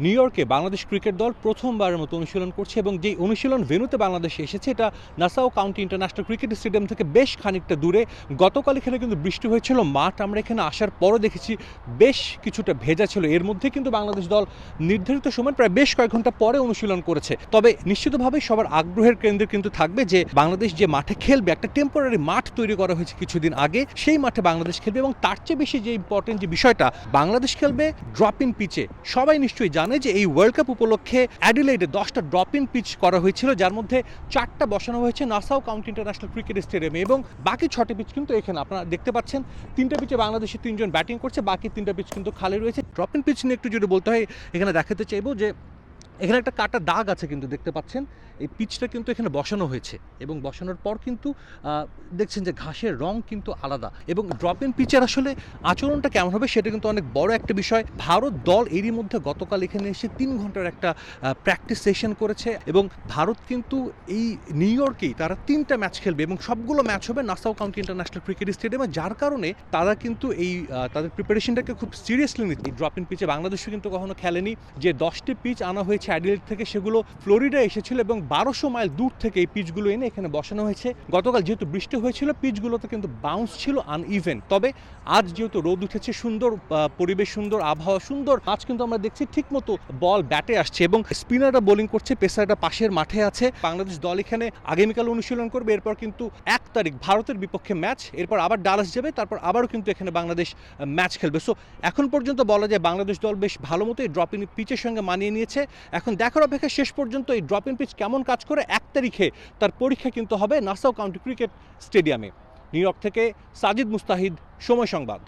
New ইয়র্কে Bangladesh cricket দল প্রথমবারের মতো অনুশীলন করছে এবং যেই অনুশীলন ভেন্যুতে বাংলাদেশে এসেছে এটা Nassau county international cricket stadium থেকে বেশ খানিকটা দূরে। গতকাল এখানে কিন্তু বৃষ্টি হয়েছিল, মাঠ আমরা এখানে আসার পরও দেখেছি বেশ কিছুটা ভেজা ছিল। এর মধ্যে কিন্তু বাংলাদেশ দল নির্ধারিত সময় প্রায় বেশ কয়েক ঘন্টা পরে অনুশীলন করেছে। তবে নিশ্চিতভাবে সবার আগ্রহের কেন্দ্রে কিন্তু থাকবে যে বাংলাদেশ যে মাঠে খেলবে, একটা টেম্পোরারি মাঠ তৈরি করা হয়েছে কিছুদিন আগে, সেই মাঠে বাংলাদেশ খেলবে। এবং তার চেয়ে বেশি যে ইম্পর্টেন্ট যে বিষয়টা, বাংলাদেশ খেলবে ড্রপ ইন পিচে। সবাই নিশ্চয়ই জানে যে এই ওয়ার্ল্ড কাপ উপলক্ষে অ্যাডিলেইডে 10টা ড্রপ ইন পিচ করা হয়েছিল, যার মধ্যে 4টা বসানো হয়েছে নাসাউ কাউন্টি ইন্টারন্যাশনাল ক্রিকেট স্টেডিয়ামে এবং বাকি 6টি পিচ কিন্তু এখানে আপনারা দেখতে পাচ্ছেন। 3টা পিচে বাংলাদেশের 3জন ব্যাটিং করছে, বাকি 3টা পিচ কিন্তু খালি রয়েছে। ড্রপ ইন পিচ নিয়ে একটু যদি বলতে হয়, এখানে দেখাতে চাইবো যে এখানে একটা কাটা দাগ আছে কিন্তু দেখতে পাচ্ছেন। এই পিচটা কিন্তু এখানে বসানো হয়েছে এবং বসানোর পর কিন্তু দেখছেন যে ঘাসের রং কিন্তু আলাদা। এবং ড্রপ ইন পিচের আসলে আচরণটা কেমন হবে সেটা কিন্তু অনেক বড় একটা বিষয়। ভারত দল এরই মধ্যে গতকাল এখানে এসে 3 ঘন্টার একটা প্র্যাকটিস সেশন করেছে এবং ভারত কিন্তু এই নিউ ইয়র্কেই তারা 3টা ম্যাচ খেলবে এবং সবগুলো ম্যাচ হবে নাসাউ কাউন্টি ইন্টারন্যাশনাল ক্রিকেট স্টেডিয়ামে, যার কারণে তারা কিন্তু এই তাদের প্রিপারেশনটাকে খুব সিরিয়াসলি নিচ্ছে। এই ড্রপ ইন পিচে বাংলাদেশও কিন্তু কখনো খেলেনি। যে 10টি পিচ আনা হয়েছে অ্যাডিলেড থেকে, সেগুলো ফ্লোরিডা এসেছিল এবং 1200 মাইল দূর থেকে এই পিচগুলো এনে এখানে বসানো হয়েছে। গতকাল যেহেতু বৃষ্টি হয়েছিল, পিচগুলোতে কিন্তু বাউন্স ছিল আনইভেন। তবে আজ যেহেতু রোদ উঠেছে, সুন্দর পরিবেশ, সুন্দর আবহাওয়া, সুন্দর আজ কিন্তু আমরা দেখছি ঠিকমতো বল ব্যাটে আসছে এবং স্পিনাররা বোলিং করছে, পেসাররা পাশের মাঠে আছে। বাংলাদেশ দল এখানে আগামীকাল অনুশীলন করবে, এরপর কিন্তু 1 তারিখ ভারতের বিপক্ষে ম্যাচ, এরপর আবার ডালাস যাবে, তারপর আবারও কিন্তু এখানে বাংলাদেশ ম্যাচ খেলবে। সো এখন পর্যন্ত বলা যায় বাংলাদেশ দল বেশ ভালো মতো এই ড্রপ ইন পিচের সঙ্গে মানিয়ে নিয়েছে। এখন দেখার অপেক্ষা শেষ পর্যন্ত এই ড্রপ ইন পিচ কেমন কাজ করে। 1 তারিখে তার পরীক্ষা কিন্তু হবে নাসাউ কাউন্টি ক্রিকেট স্টেডিয়ামে। নিউ ইয়র্ক থেকে সাজিদ মুস্তাহিদ, সময় সংবাদ।